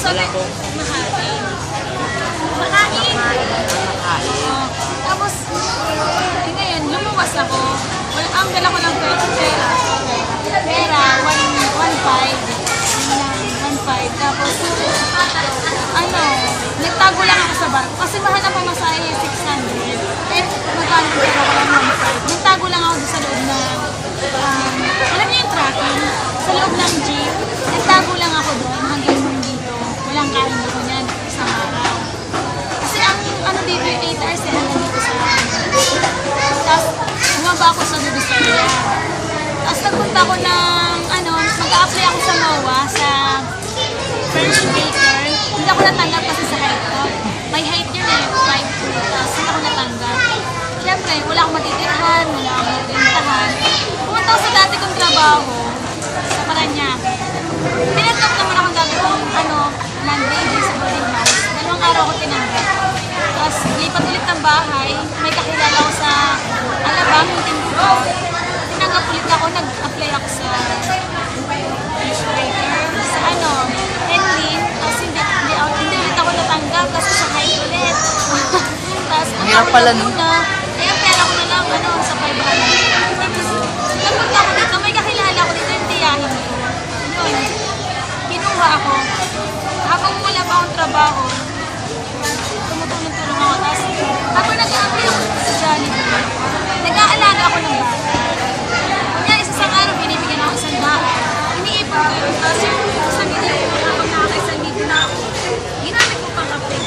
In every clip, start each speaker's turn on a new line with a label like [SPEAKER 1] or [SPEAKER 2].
[SPEAKER 1] sabi ko, makain. Tapos, ngayon, lumuwas ako. Ang dala ko ng pera. Pera, 1.5. Tapos, nagtago lang ako sa barko. Kasi mahal na pamasahe, 600. Eh, magkano ko ako lang 1.5. Nagtago lang ako sa loob ng, alam niyo yung tracking? Sa loob ng jeep. Nagtago lang ako doon hanggang dito. Walang kain dito niyan, isang araw. Kasi ang dito yung 8 hours dito sa tapos, bumaba ako sa Divisoria. Tapos nagpunta ako ng, mag-a-apply ako sa MOA, sa French baker. Hindi ako natanggap kasi sa height ko. May height yun 5'2". Tapos hindi ako natanggap. Siyempre, wala akong matitirhan, wala akong magbentahan. Pumunta ako sa dati kong trabaho, sa Paranaque. Tinanggap naman ako dati kong, landlady sa boarding house. 2 araw ako tinanggap. Tapos, lipat ulit ng bahay. May kakilala ko sa Alabang, yung Tinduga. Tinanggap ulit ako, nag-apply ako sa sa Henlin. Tapos, hindi ulit ako natanggap kasi sa height ulit. Tapos,
[SPEAKER 2] hirap pala nun.
[SPEAKER 1] Kaya pera ko na lang, sa 500. Tapos, nagpunta ako dito. May kakilala ko dito, yung tiyahin ko. Yun. Kinuha ako. Habang wala pa akong trabaho, tumutulong-tulong ako. Tapos, habang nag-a-apply ako sa Jollibee, nag-aalaga ako ng bata. Kaya isang araw, binibigyan ako 100. Iniipon ko yun. Tapos yung isang video, habang nakaka-isang video na ako, ginamit ko pang apply.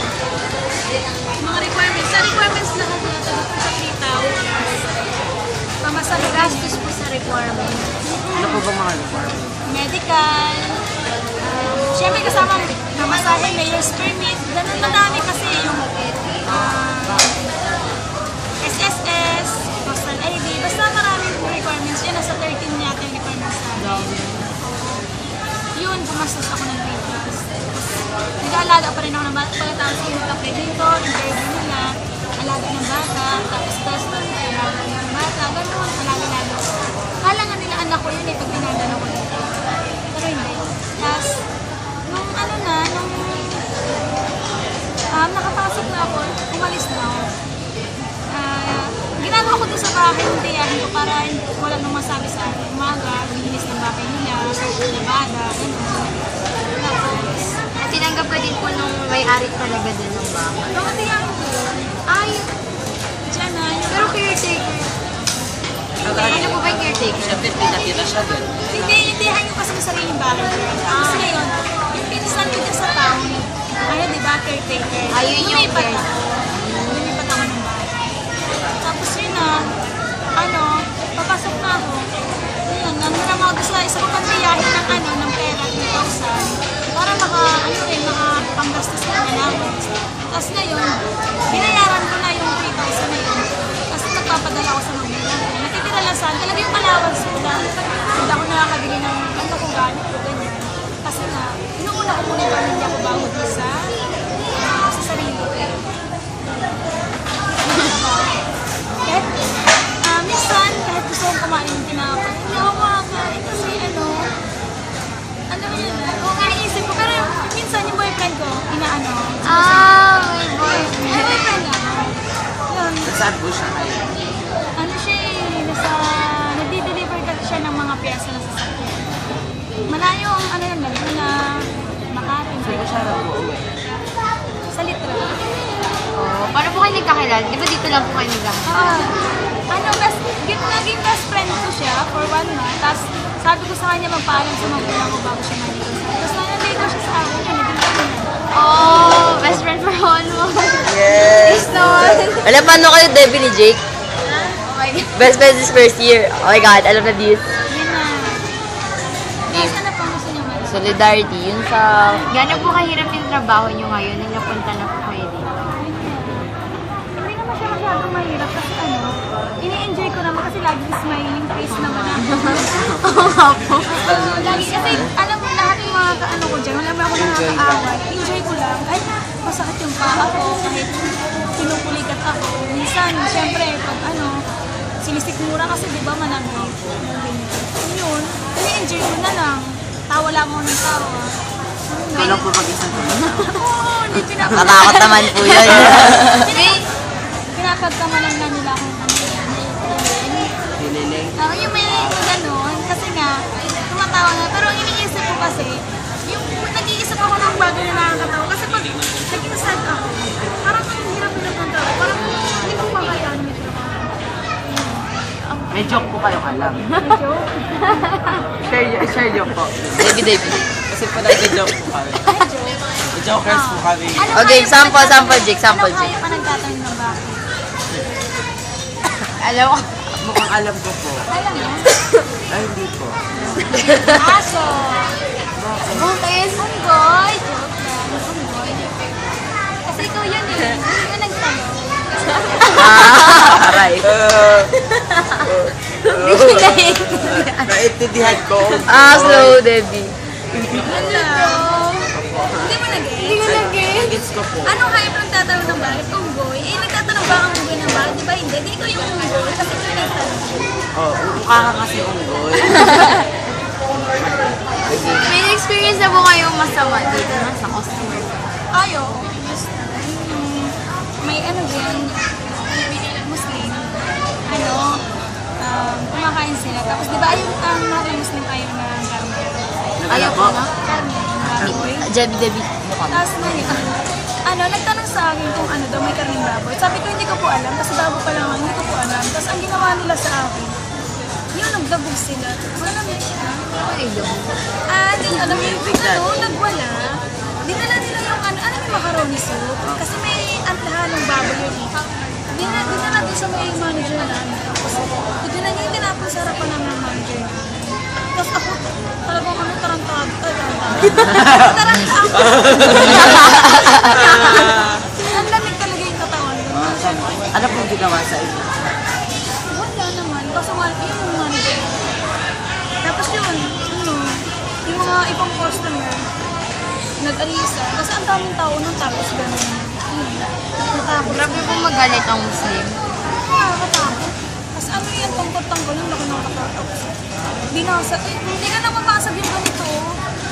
[SPEAKER 1] Mga requirements. Sa requirements lang ako natagod ko sa 3,000. Pamasal gastos po sa requirements.
[SPEAKER 2] Ano po ba mga requirements?
[SPEAKER 1] Medical. Siyempre kasama namasahe, mayor's permit. Ganun na dami kasi yung SSS, postal ID. Basta maraming requirements. Yan, nasa 13 yata yung requirements natin. Yun, pumastos ako ng papers. Nag-aalaga pa rin ako ng bata. Pagkatapos yung nag-apply dito, interview nila, alaga ng bata, tapos testing, alaga ng bata, ganun, alaga-alaga. Kala nga nila anak ko yun pag pinadala ko dito. Pero hindi. Tapos, nung nakapasok na ako, umalis na ako. Ginagawa ko din sa bahay ng tiyahin ko para wala nang masabi sa akin. Umaga, bilis ng bahay nila, labada, gano'n. Tapos,
[SPEAKER 3] At tinanggap ka din po nung may-ari talaga din ng bahay.
[SPEAKER 1] nung tiyahin ko yun, dyan na,
[SPEAKER 3] Pero caretaker. Ano po ba yung caretaker?
[SPEAKER 2] Siyempre, pinatira siya doon.
[SPEAKER 1] hindi, tiyahin ko kasi may sariling bahay. Tapos ngayon, yung pinsan ko dyan sa town, diba, caretaker.
[SPEAKER 3] Ayun yung
[SPEAKER 1] Lumipat
[SPEAKER 3] care.
[SPEAKER 1] ako. Lumipat ako ng bahay. Tapos yun na, papasok na ako. Yun, nanuram ako doon sa isa ko pagkayahin ng pera, 2,000. Para makapanggastos ko ng allowance. Tapos ngayon, binayaran ko na yung 3,000 na yun. Tapos nagpapadala ako sa magulang. Natitira lang saan, talaga yung allowance ko lang. Hindi ako nakakabili ng kung gano'n ko ganyan. Kasi na, inuuna ko muna yung pamilya ko bago sa sarili ko. Kahit, minsan, kahit gusto kong kumain ng tinapay, hindi ako makakain kasi yun, kung iniisip ko, pero minsan yung boyfriend ko,
[SPEAKER 3] May boyfriend.
[SPEAKER 1] May boyfriend ako. Yun,
[SPEAKER 2] Saan po siya kayo?
[SPEAKER 1] nagdi-deliver siya ng mga pyesa na sasakyan. Malayo ang yun na Makati.
[SPEAKER 2] Saan po siya nag-uwi?
[SPEAKER 1] Sa Litra.
[SPEAKER 3] Paano po kayo nagkakilala? Di ba dito lang po kayo nagkakilala?
[SPEAKER 1] Naging best friend ko siya for 1 month. Tapos sabi ko sa kanya magpaalam sa magulang ko bago siya maligo sa akin. Tapos nandito siya sa akin. Naging kami na.
[SPEAKER 3] Best friend for 1 month.
[SPEAKER 2] Yes!
[SPEAKER 4] Alam, paano kayo, Debbie ni Jake?
[SPEAKER 3] Oh my God.
[SPEAKER 4] Best friends this first year. Oh my God, alam na this.
[SPEAKER 1] Yun na. Tapos ano pang gusto niyo man?
[SPEAKER 4] Solidarity, yun sa...
[SPEAKER 3] Gano'n po kahirap yung trabaho nyo ngayon nung napunta na po kayo dito?
[SPEAKER 1] Hindi naman siya masyadong mahirap kasi ini-enjoy ko naman kasi lagi smiling face naman ako.
[SPEAKER 3] Oo nga po.
[SPEAKER 1] Lagi kasi alam mo lahat yung mga ko dyan, wala mo ako nakakaaway. Enjoy ko lang. Ay, masakit yung paa ko kahit pinupulikat ako. Minsan, syempre, pag sinisikmura kasi di ba managay. Yun, ini-enjoy ko na lang. Tawa lang ako ng tawa.
[SPEAKER 2] Alam po mag-isang tumatawa.
[SPEAKER 1] Oo, hindi
[SPEAKER 4] Katakot naman po yun.
[SPEAKER 1] pinapagkamalan na nila kung ano yan.
[SPEAKER 2] Hililing.
[SPEAKER 1] Yung may gano'n, kasi nga, tumatawa nga. Pero ang iniisip ko kasi, yung nag-iisip ako ng bagay na nakakatawa. Kasi pag naging sad ako, parang ang hirap na ng tao. Parang hindi ko makayaan may trabaho.
[SPEAKER 2] May joke po kayong alam.
[SPEAKER 1] Medyo,
[SPEAKER 2] Share joke po.
[SPEAKER 4] Debbie.
[SPEAKER 2] Kasi po nag-joke po kami.
[SPEAKER 1] medyo.
[SPEAKER 2] Jokers po kami.
[SPEAKER 4] Okay, sample, Jake, sample,
[SPEAKER 1] Ano
[SPEAKER 4] Jake.
[SPEAKER 1] kaya pa nagtatanong ng bakit?
[SPEAKER 4] Alam ko.
[SPEAKER 2] Mukhang alam ko po.
[SPEAKER 1] Alam mo?
[SPEAKER 2] Ay, hindi po.
[SPEAKER 1] Aso.
[SPEAKER 3] Buntis.
[SPEAKER 1] Unggoy. Joke lang. Unggoy. Kasi ikaw yun eh. Hindi ka nagtanong.
[SPEAKER 4] Aray.
[SPEAKER 2] Naintindihan ko.
[SPEAKER 4] Slow, Debbie.
[SPEAKER 1] Hello. Hindi mo nag-get? Hindi ko nag-get.
[SPEAKER 2] Gets ko po.
[SPEAKER 1] Anong hype ng tatanong ng bakit? Unggoy? Eh, nagtatanong ba ang unggoy ng bakit? Di ba hindi? Di ikaw yung unggoy. Kasi ikaw yung nagtanong.
[SPEAKER 2] Oh, mukha ka kasi unggoy.
[SPEAKER 3] May experience na po kayong masama dito na sa customer.
[SPEAKER 1] Ayo. May ano din, Muslim. Ano, kumakain sila. Tapos di ba yung mga Muslim ayaw na karne?
[SPEAKER 2] Ayaw po.
[SPEAKER 1] Karne, baboy.
[SPEAKER 4] Debbie.
[SPEAKER 1] Tapos ngayon, nagtanong sa akin kung ano daw may karning baboy. Sabi ko hindi ko po alam kasi bago pa lang ako, hindi ko po alam. Tapos ang ginawa nila sa akin, yun, nagdabog sila. Wala na siya. Hindi nyo alam yung nagwala. Dinala nila yung may macaroni soup. Kasi may antlahan ng baboy yun eh. Dinala din sa may manager namin. Tapos, dinala niya yung tinapon sa harapan namin ng manager namin. Tapos ako, talagang tarantado. Ang lamig talaga yung katawan ko.
[SPEAKER 2] Ano pong ginawa sa inyo?
[SPEAKER 1] Wala naman. Kasi yung manager. Tapos yun, yung mga ibang customer, nag-alisa. Kasi ang daming tao nung tapos gano'n. Natakot.
[SPEAKER 3] Grabe po magalit ang Muslim.
[SPEAKER 1] Nakakatakot. Kasi ano yan, tangkot-tangkot yung laki ng katatakot. Binasa, hindi ka na mabasag yung ganito.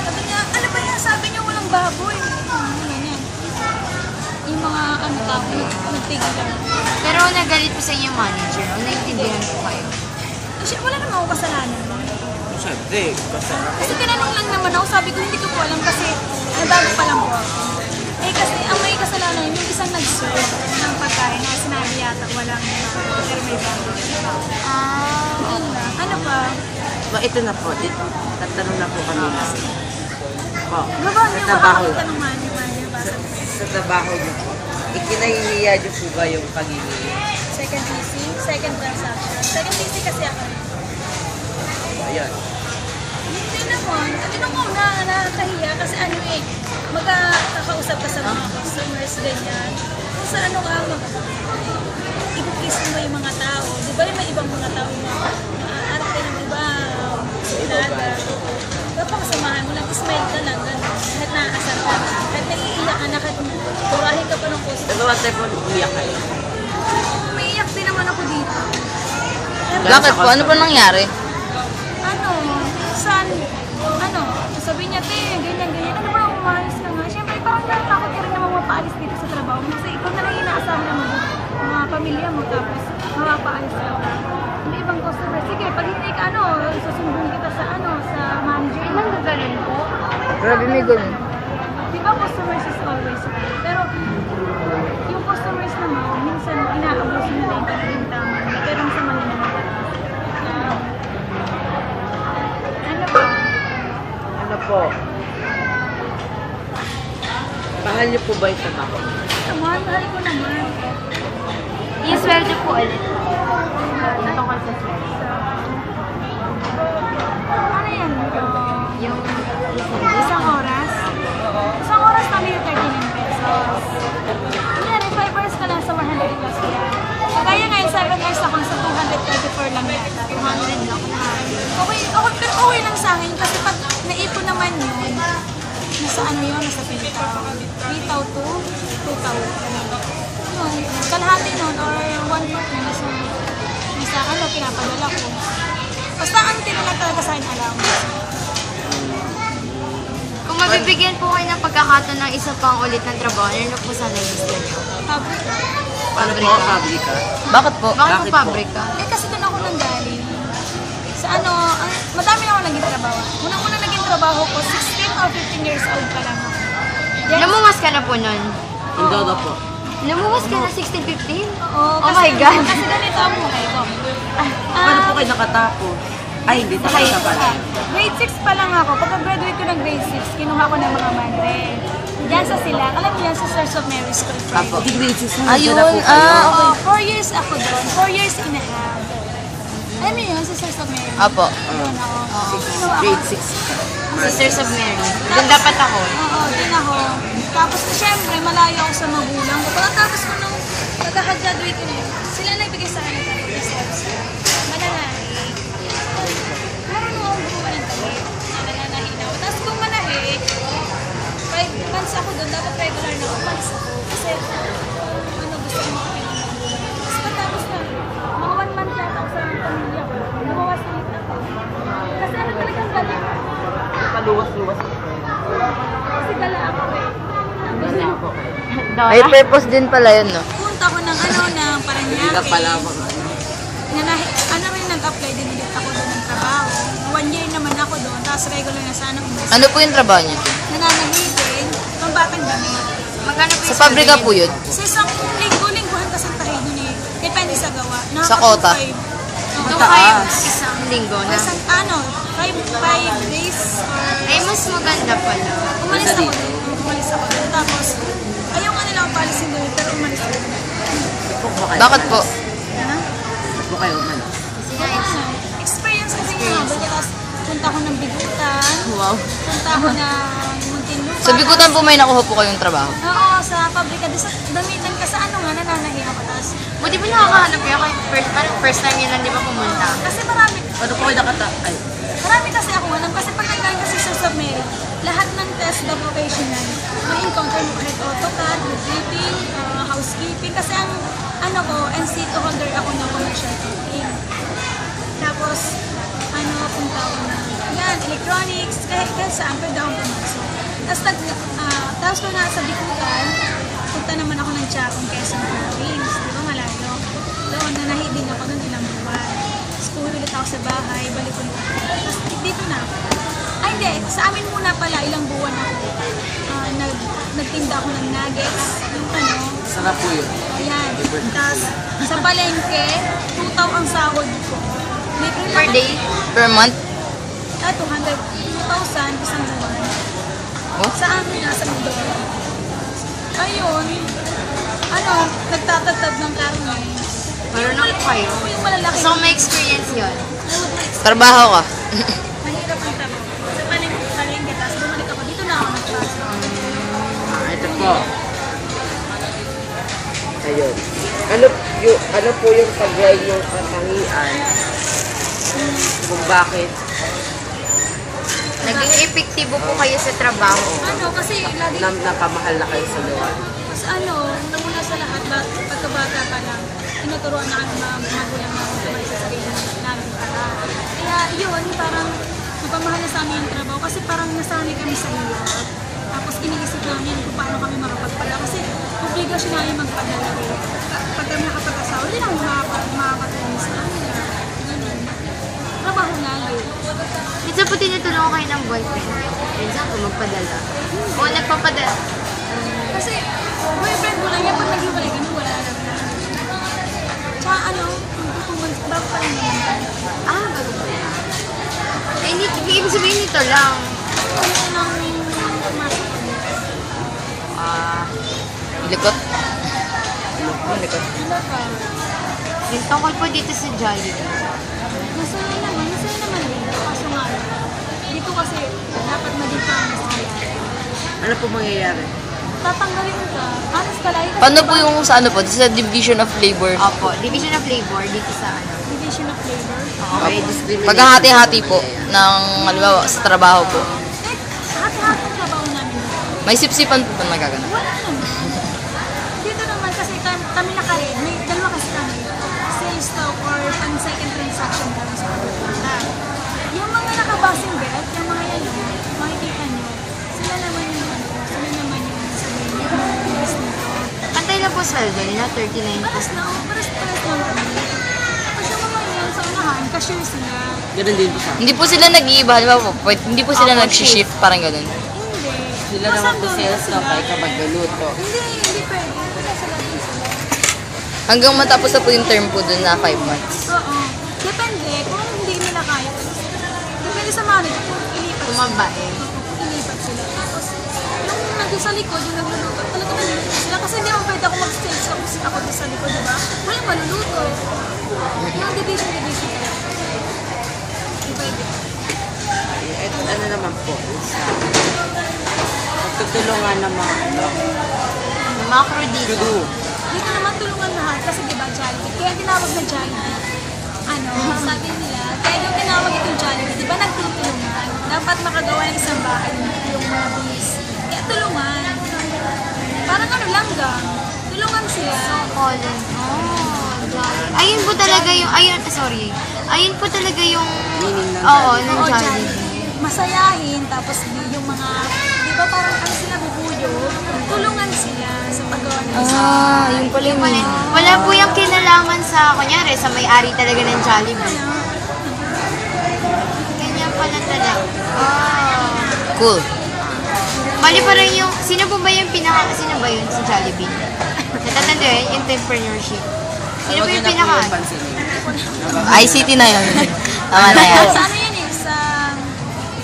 [SPEAKER 1] Sabi niya, ano ba yan? Sabi niya walang baboy. Ganyan. Yung mga tao, nagtigil lang.
[SPEAKER 3] Pero nagalit po sa inyo manager. O naiintindihan po kayo.
[SPEAKER 1] Kasi wala naman ako kasalanan.
[SPEAKER 2] Siyempre, kasi
[SPEAKER 1] Kasi tinanong lang naman ako, sabi ko hindi ko po alam kasi nabago pa lang po ako. Eh kasi ang may kasalanan yung isang nag-serve ng pagkain na sinabi yata walang pero may bago. Yun lang. Ano pa?
[SPEAKER 2] ito na po. Tatanong na po kami kasi. Po,
[SPEAKER 1] Gaba
[SPEAKER 2] sa
[SPEAKER 1] niyo
[SPEAKER 2] trabaho,
[SPEAKER 1] makakita ng manager ba?
[SPEAKER 2] sa trabaho niyo po. Ikinahihiya niyo po ba yung pagiging?
[SPEAKER 1] Second PC, second transaction. Second PC kasi ako.
[SPEAKER 2] Ayan.
[SPEAKER 1] Hindi naman. Tinong ko na nakakahiya kasi magkakausap ka sa mga customers, ganyan. Kung sa ibukis mo yung mga tao. Di ba may ibang mga tao na arte ng iba, sinada. Dapat kasamahan mo lang, smile ka lang, gano'n. Kahit nakakasar ka. Kahit naiiyak ka na, kahit turahin ka pa ng customer.
[SPEAKER 2] Pero what type of iyak kayo?
[SPEAKER 1] Umiiyak din naman ako dito.
[SPEAKER 4] Bakit po? Ano po nangyari?
[SPEAKER 1] Sabi niya, te, ganyan. Ano ba, umayos ka nga? Siyempre, parang natatakot ka rin naman mapaalis dito sa trabaho. Kasi ikaw na lang inaasahan naman mga pamilya mo, tapos mapapaalis ka. May ibang customer, sige, pag hindi ka, susumbong kita sa manager.
[SPEAKER 3] Ilang gagaling po?
[SPEAKER 4] Grabe may ganun.
[SPEAKER 1] Di ba, customers is always right? Pero, yung customers naman, minsan inaabos nila yung pagkintama. Pero sa manila naman. Ano ba?
[SPEAKER 2] Ano po? Mahal niyo po ba yung trabaho?
[SPEAKER 1] Naman, mahal ko naman.
[SPEAKER 3] Yung sweldo po ulit. Ito ko sa sweldo.
[SPEAKER 1] Ano yan?
[SPEAKER 3] Yung
[SPEAKER 1] Isang oras? Isang oras kami yung 39 pesos. Kunyari, 5 hours ka lang sa 100 plus yan. Kaya ngayon, 7 hours ako sa 224 lang yata. 200 lang. Pero okay lang sa akin kasi pag naipon naman yun, nasa nasa 3,000 to 2,000. Kalahati nun or 1/4 na nasa pinapadala ko. Basta ang tinala talaga sa akin allowance.
[SPEAKER 3] kung mabibigyan po kayo ng pagkakataon ng isa pang ulit ng trabaho, ano po sana gusto niyo?
[SPEAKER 1] Pabrika.
[SPEAKER 2] Paano po ang pabrika?
[SPEAKER 4] Bakit po?
[SPEAKER 3] Bakit
[SPEAKER 2] Bakit
[SPEAKER 3] po
[SPEAKER 2] po?
[SPEAKER 3] pabrika?
[SPEAKER 1] Kasi doon ako nanggaling. Sa ano, madami na ako naging trabaho. Unang-unang naging trabaho ko, 16 or 15 years old pa lang ako. Yes.
[SPEAKER 3] Namuwas ka na po nun?
[SPEAKER 2] Hindi daw po.
[SPEAKER 3] Namuwas ka na 16-15?
[SPEAKER 1] Oo,
[SPEAKER 3] Oh my God.
[SPEAKER 1] Kasi ganito ang buhay ko.
[SPEAKER 2] Paano po kayo nakatapo? Ay, hindi tapos na pala.
[SPEAKER 1] Grade 6 pa lang ako. Pagka-graduate ko ng grade 6, kinuha ko ng mga madre. Diyan sa sila. Alam mo yan, sa Sisters of Mary School.
[SPEAKER 2] Apo. Hindi grade 6 na.
[SPEAKER 4] Ayun,
[SPEAKER 2] Dala po kayo.
[SPEAKER 1] 4 years ako doon. 4 years and a half. Alam mo yun, Sisters of Mary?
[SPEAKER 4] Apo.
[SPEAKER 1] Doon ako. Kinuha ko.
[SPEAKER 2] Grade 6.
[SPEAKER 3] Sisters of Mary. Doon dapat ako.
[SPEAKER 1] Oo, din ako. Tapos, syempre, malayo ako sa magulang ko. Pagkatapos ko nung pagkaka-graduate ko na yun, sila nagbigay sa akin ng talaga steps. Mananahi. Marunong akong gumawa ng talit. Nananahi na ako. Tapos kung manahi, 5 months ako doon, dapat regular na umalis ako. Kasi, ano, gusto ko makapin ng magulang. Tapos pagkatapos na, mga 1 month yata ako sa pamilya ko, lumawas ulit ako. Kasi ano talagang galing.
[SPEAKER 2] Paluwas-luwas.
[SPEAKER 1] Kasi gala ako eh.
[SPEAKER 2] Hindi ako kayo.
[SPEAKER 4] May purpose din pala yun, no?
[SPEAKER 1] Punta ko ng ano, ng
[SPEAKER 2] Hindi ka
[SPEAKER 1] Paranaque.
[SPEAKER 2] pala mga ano.
[SPEAKER 1] Ano rin, nag-apply din ulit ako doon ng trabaho. 1 year naman ako doon, tapos regular na sana umalis.
[SPEAKER 4] Ano po yung trabaho niyo?
[SPEAKER 1] Nananamitin, pang batang damit.
[SPEAKER 3] Magkano po
[SPEAKER 4] Sa pabrika po yun?
[SPEAKER 1] Sa isang linggo-lingguhan kasi tayo doon eh. Depende sa gawa.
[SPEAKER 4] Sa kota?
[SPEAKER 3] 2-5 isang linggo na.
[SPEAKER 1] Isang ano, 5 days or...
[SPEAKER 3] Ay, mas maganda pala.
[SPEAKER 1] Umalis ako doon. Umalis ako doon. Tapos, ayaw nga nila ang policy doon, pero umalis ako doon.
[SPEAKER 4] Bakit po?
[SPEAKER 1] Ha?
[SPEAKER 2] Ba't po kayo man?
[SPEAKER 1] Experience kasi nga. Tapos, punta ako ng Bigutan.
[SPEAKER 4] Wow.
[SPEAKER 1] Punta ako ng Muntinlupa.
[SPEAKER 4] Sa Bigutan po may nakuha po kayong trabaho.
[SPEAKER 1] Oo, sa pabrika. Sa damitan ka sa ano nga, nananahi ako. Tapos,
[SPEAKER 3] Buti ba nakakahanap kayo kahit first time yun lang di ba pumunta?
[SPEAKER 1] kasi marami,
[SPEAKER 2] Paano po kayo Ay,
[SPEAKER 1] marami kasi ako alam. Kasi pag nagkain kasi sa Submary, lahat ng test na vocational, may encounter mo kahit AutoCAD, bookkeeping, housekeeping. Kasi ang ano ko, NC2 holder ako ng commercial cooking. Tapos, ano, punta ako na, yan, electronics, kahit saan, pwede akong pumasok. Tapos kung nasa Bikutan, punta naman ako ng Chacon, Quezon Province, di ba malayo? Doon, nanahi din ako doon ilang buwan. Tapos puwi ulit ako sa bahay, balik ulit ako. Tapos dito na. Ay hindi, sa amin muna pala, ilang buwan ako. Nagtinda ako ng nuggets, yung ano,
[SPEAKER 2] sarap po yun.
[SPEAKER 1] ayan. Tapos sa palengke, 2,000 ang sahod ko. Libre
[SPEAKER 3] Per
[SPEAKER 1] lang.
[SPEAKER 3] day?
[SPEAKER 4] Per month?
[SPEAKER 1] 2,000 isang buwan.
[SPEAKER 4] Oh?
[SPEAKER 1] Sa amin, nasa mundo. Ayun, ano, nagtatatad ng karne.
[SPEAKER 3] Marunong po kayo.
[SPEAKER 1] Yung malalaki.
[SPEAKER 3] So, may experience yun.
[SPEAKER 4] Trabaho ka.
[SPEAKER 1] Mahirap ang trabaho. Sa palengke, tapos bumalik ako. Dito na ako nag-transfer.
[SPEAKER 2] Ito po. Ayun. Ano po yung tagay yung katangian? Kung bakit?
[SPEAKER 3] Naging epektibo po kayo sa trabaho.
[SPEAKER 1] Ano, kasi lagi,
[SPEAKER 2] Napamahal na kayo sa luwan.
[SPEAKER 1] mas ano, namuna sa lahat, pagkabata pa lang, tinuturuan na kami mga magulang namin sabay sa sarili namin para. Kaya yun, parang napamahal na sa amin yung trabaho kasi parang nasanay kami sa hirap. Tapos iniisip namin kung paano kami makapagpadala kasi obligasyon namin magpadala. Pag kami nakapag-asawa, hindi namin makakatulong sa kanila. Ganun. Trabaho lagi.
[SPEAKER 3] Minsan po tinutulungan kayo ng boyfriend. Minsan po magpadala. O nagpapadala.
[SPEAKER 1] Kasi boyfriend ko lang yan, pag naghiwalay kami, wala lang. Tsaka ano, bago pa rin naman.
[SPEAKER 3] Ah, bago po yan. Eh, ibig sabihin nito lang.
[SPEAKER 1] Ano nang pumasok kami?
[SPEAKER 4] Likot. Likot.
[SPEAKER 1] Ano pa?
[SPEAKER 3] Yung tungkol po dito sa Jollibee.
[SPEAKER 1] Masaya naman din. Kaso nga lang, dito kasi dapat maging promise ka.
[SPEAKER 2] Ano po mangyayari?
[SPEAKER 1] Tatanggalin ka. Honest ka lang.
[SPEAKER 4] Paano po yung sa ano po? Sa Division of Labor?
[SPEAKER 3] Opo, Division of Labor dito sa ano.
[SPEAKER 1] Division of Labor.
[SPEAKER 2] May discrimination.
[SPEAKER 4] Maghahati-hati po ng, halimbawa, sa trabaho po.
[SPEAKER 1] Eh, hati-hati ang trabaho namin.
[SPEAKER 4] May sipsipan po ba nagagana?
[SPEAKER 1] Wala naman. Dito naman kasi kami nakarin. May dalawa kasi kami. Sales stock or pan-second transaction kami sa pagpunta. Yung mga nakabasing bet, yung mga yan, makikita nyo, sila naman yung ano. So,
[SPEAKER 3] sweldo nila? 39
[SPEAKER 1] Paras na, paras lang kami. Kasi yung mga yan sa unahan, cashier sila.
[SPEAKER 2] Ganun din po sa
[SPEAKER 4] Hindi po sila nag-iiba, di ba po? Hindi po sila nag-shift, parang ganun.
[SPEAKER 1] Hindi.
[SPEAKER 2] Sila naman po sales na kay kapag luluto.
[SPEAKER 1] Hindi pwede. Wala sa lahat sila.
[SPEAKER 4] Hanggang matapos na po yung term po dun na 5 months.
[SPEAKER 1] Oo. Depende kung hindi nila kaya. Depende sa manager kung ilipat sila.
[SPEAKER 3] Kumabae.
[SPEAKER 1] Ilipat sila. Tapos, yung nandun sa likod, yung nagluluto, talaga maluluto sila. Kasi hindi naman pwede ako mag-stay sa kusina ako doon sa likod, diba? Walang maluluto. Yung division talaga. Hindi pwede.
[SPEAKER 2] Ito ano naman po, sa pagtutulungan ng mga
[SPEAKER 3] Macro dito.
[SPEAKER 2] crew.
[SPEAKER 1] Dito naman tulungan lahat kasi diba Jollibee. Kaya tinawag na Jollibee. Sabi nila, kaya yung tinawag itong Jollibee, diba nagtutulungan? Dapat makagawa ng isang bahay yung mga bis. Kaya tulungan. Parang lang. Tulungan sila.
[SPEAKER 3] Colin. Oh, ayun po talaga yung, ayun po talaga yung,
[SPEAKER 2] Meaning ng
[SPEAKER 3] oo,
[SPEAKER 2] Jollibee.
[SPEAKER 3] ng
[SPEAKER 1] Oo,
[SPEAKER 3] Jollibee.
[SPEAKER 1] Masayahin, tapos yung mga, diba parang sila bubuyo, tulungan sila sa paggawa ng isang
[SPEAKER 4] Yung pala yung
[SPEAKER 3] Wala po yung kinalaman sa, kunyari, sa may-ari talaga ng Jollibee. Ganyan pala talaga. Oh.
[SPEAKER 4] Cool.
[SPEAKER 3] Bali pa rin yung, sino ba yun sa Jollibee? Natatanda yun, entrepreneurship. Sino ba yung pinaka?
[SPEAKER 4] ICT na yun. Tama na yan.
[SPEAKER 1] Sa ano yan eh, sa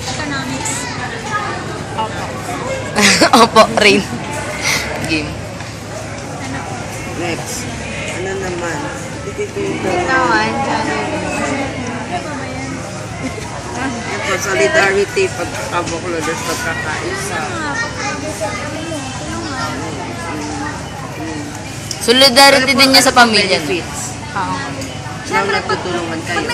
[SPEAKER 1] economics.
[SPEAKER 4] Opo, Rain. Game.
[SPEAKER 2] Next. Ano naman? Dito.
[SPEAKER 3] Naman, Jollibee.
[SPEAKER 2] Ito, solidarity, pagkakabukloders, pagkakaisa.
[SPEAKER 4] Solidarity din niya sa pamilya. No?
[SPEAKER 2] Benefits.
[SPEAKER 3] Oo.
[SPEAKER 2] Nang nagtutulungan kayo.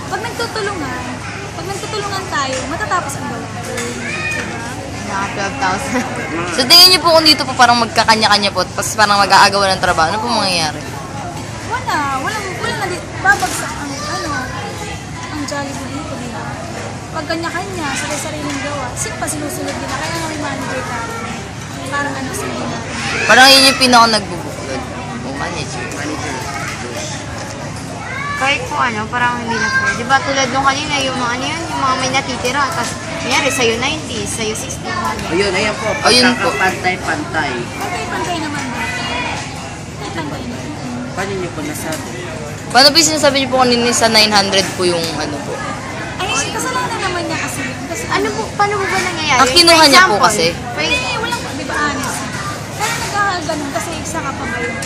[SPEAKER 1] Pag nagtutulungan tayo, matatapos ang balak. Diba?
[SPEAKER 3] Naka 12,000.
[SPEAKER 4] So tingin niyo po kung dito po parang magkakanya-kanya po, tapos parang mag-aagawan ng trabaho, ano po mangyayari?
[SPEAKER 1] Wala na dito. Babagsak ang Jollibee dito, diba? Pag kanya-kanya, sarili-sariling gawa, sino pa sinusunod nila? Kaya nga may manager tayo. Parang sila natin.
[SPEAKER 4] Parang yun yung pinaka nagbubuklod. O manager.
[SPEAKER 3] Kahit po parang hindi na fair. Diba tulad nung kanina, yung mga yung mga may natitira. Tapos, kunyari, sa'yo 90, sa'yo 60.
[SPEAKER 2] Ayun, ayan po.
[SPEAKER 4] Ayun po.
[SPEAKER 2] Pagkakapantay-pantay.
[SPEAKER 1] Pantay naman dito. Pantay naman.
[SPEAKER 2] Paano niyo po nasabi?
[SPEAKER 4] Paano po yung sinasabi niyo po kanina sa 900 po yung ano po?
[SPEAKER 1] Ay, kasalanan naman niya kasi yun. Kasi
[SPEAKER 3] Paano po ba nangyayari?
[SPEAKER 4] Ang kinuha
[SPEAKER 3] For
[SPEAKER 4] niya po
[SPEAKER 3] example,
[SPEAKER 4] kasi.
[SPEAKER 1] walang di ba honest? Kaya nagkakaganon kasi isa ka pa ba yun?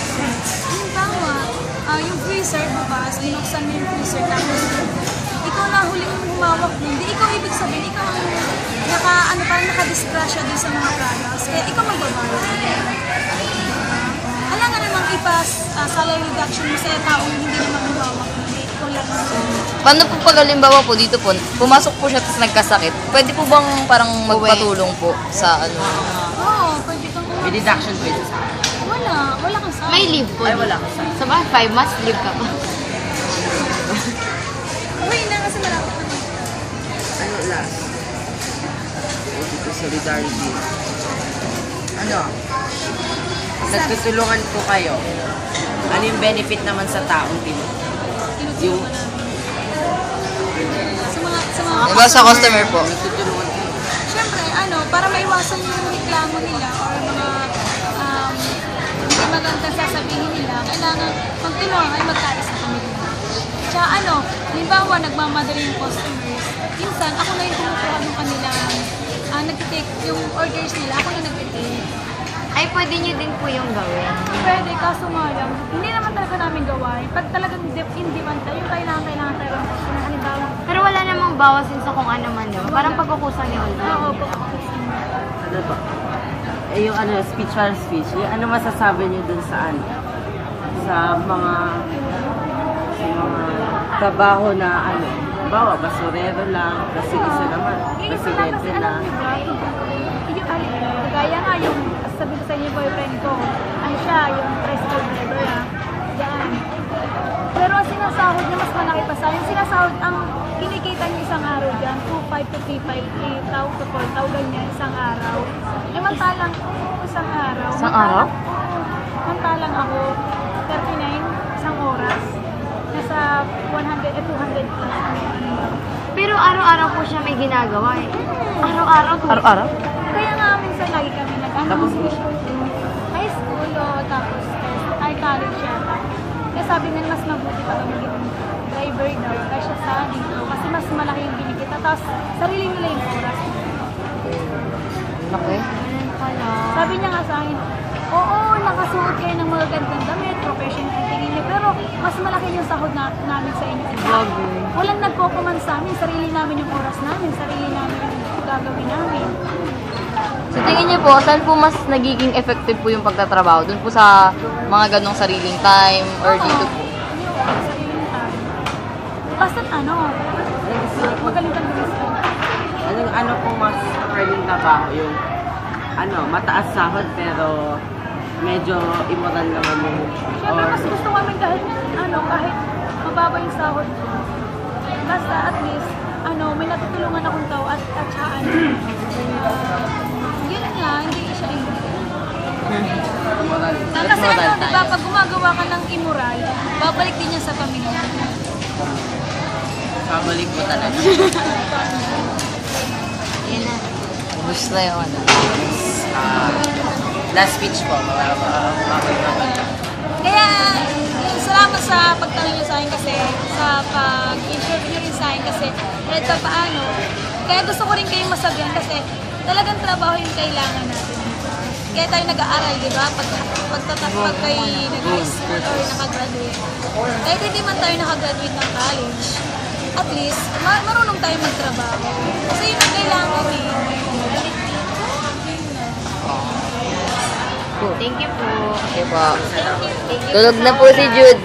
[SPEAKER 1] Yung tama, yung freezer bukas, binuksan mo yung freezer tapos ikaw na huling humawak nun. Hindi ikaw ibig sabihin, ikaw ang parang nakadisgrasya din sa mga products. Kaya ikaw magbabayad. Alam nga namang ipas salary reduction mo sa taong hindi naman humawak. Hindi, ikaw lang.
[SPEAKER 4] Paano po pag halimbawa po dito po, pumasok po siya tapos nagkasakit, pwede po bang parang magpatulong po sa ano?
[SPEAKER 1] Oo, pwede kang
[SPEAKER 2] May deduction po ito sa akin.
[SPEAKER 1] wala kang sa.
[SPEAKER 3] may leave po.
[SPEAKER 2] Ay, wala ka sa
[SPEAKER 3] Sa mga 5 months, leave ka pa.
[SPEAKER 1] Uy, na kasi malapit na.
[SPEAKER 2] Ano last? Dito, solidarity. Ano? Nagtutulungan po kayo. Ano yung benefit naman sa taong
[SPEAKER 1] Tinutulungan namin. Sa mga
[SPEAKER 4] Diba sa customer po?
[SPEAKER 2] Nagtutulungan kayo.
[SPEAKER 1] Siyempre, para maiwasan yung reklamo nila or mga hindi magandang sasabihin nila, kailangan magtulungan ay magkaayos sa pamilya. Tsaka halimbawa, nagmamadali yung customers. Minsan, ako na yung kumukuha ng kanilang nag-take yung orders nila, ako na nag-take.
[SPEAKER 3] Ay, pwede nyo din po yung gawin.
[SPEAKER 1] Pwede, kaso nga lang, hindi naman talaga namin gawain. Pag talagang in demand tayo, yung kailangan tayo ng customer, halimbawa.
[SPEAKER 3] Pero wala namang bawasin sa kung ano man yun. Parang pagkukusan ni Olga.
[SPEAKER 1] Oo, po.
[SPEAKER 2] Ano ba? Eh, yung speech for speech, yung ano masasabi niyo dun sa sa mga trabaho na bawa, basurero lang, kasi isa naman, presidente na.
[SPEAKER 1] Kagaya nga yung sabi ko sa inyo boyfriend ko, siya, yung tricycle driver Yan. Pero ang sinasahod niya mas malaki pa sa yung sinasahod, ang kinikita kita niyo isang araw dyan, 2.5 to 3.5, 3,000 to 4,000 ganyan, isang araw. Mantalang, isang araw.
[SPEAKER 4] Isang araw?
[SPEAKER 1] Mantalang ako, 39, isang oras. Nasa 200 plus.
[SPEAKER 3] Pero araw-araw po siya may ginagawa eh. Araw-araw po.
[SPEAKER 4] Araw-araw?
[SPEAKER 1] Kaya nga minsan lagi kami
[SPEAKER 2] Tapos,
[SPEAKER 1] high school o tapos ay college yata. Kaya sabi nila mas mabuti pa kami maging driver daw kaysa sa dito kasi mas malaki yung binikita tapos sarili nila yung oras.
[SPEAKER 4] Okay.
[SPEAKER 3] Ganun pala.
[SPEAKER 1] Sabi niya nga sa akin, oo, nakasuot kayo ng mga gandang damit, professional ang tingin niyo, pero mas malaki yung sahod namin sa inyo.
[SPEAKER 3] Grabe.
[SPEAKER 1] Walang nagko-command sa amin, sarili namin yung oras namin, sarili namin yung gagawin namin.
[SPEAKER 4] Sa tingin niyo po, saan po mas nagiging effective po yung pagtatrabaho? Doon po sa mga ganong sariling time or dito po?
[SPEAKER 1] Yung sariling time. Basta't magaling kang gusto.
[SPEAKER 2] ano po mas prefer yung trabaho? Yung, mataas sahod pero medyo immoral naman yung...
[SPEAKER 1] Siyempre, mas gusto kami kahit mababa yung sahod ko. Basta at least, may natutulungan akong tao at saka yun nga, hindi siya
[SPEAKER 2] immoral.
[SPEAKER 1] Kasi diba, pag gumagawa ka ng immoral, babalik din yan sa pamilya.
[SPEAKER 2] Pabalik mo talaga.
[SPEAKER 3] Yan na.
[SPEAKER 4] Ubus na yung
[SPEAKER 2] Last speech po.
[SPEAKER 1] Kaya, salamat sa pagtanong niyo sa akin kasi, sa pag-interview niyo rin sa akin kasi, kahit pa paano. Kaya gusto ko rin kayong masabihan kasi talagang trabaho yung kailangan natin. Kaya tayo nag-aaral, di ba? Pag kayo nag-high school or nakagraduate. Kahit hindi man tayo nakagraduate ng college, at least, marunong tayo magtrabaho. Kasi yun ang kailangan eh.
[SPEAKER 3] Thank you po.
[SPEAKER 4] Okay po.
[SPEAKER 1] Thank you.
[SPEAKER 4] Tulog na po si Jude.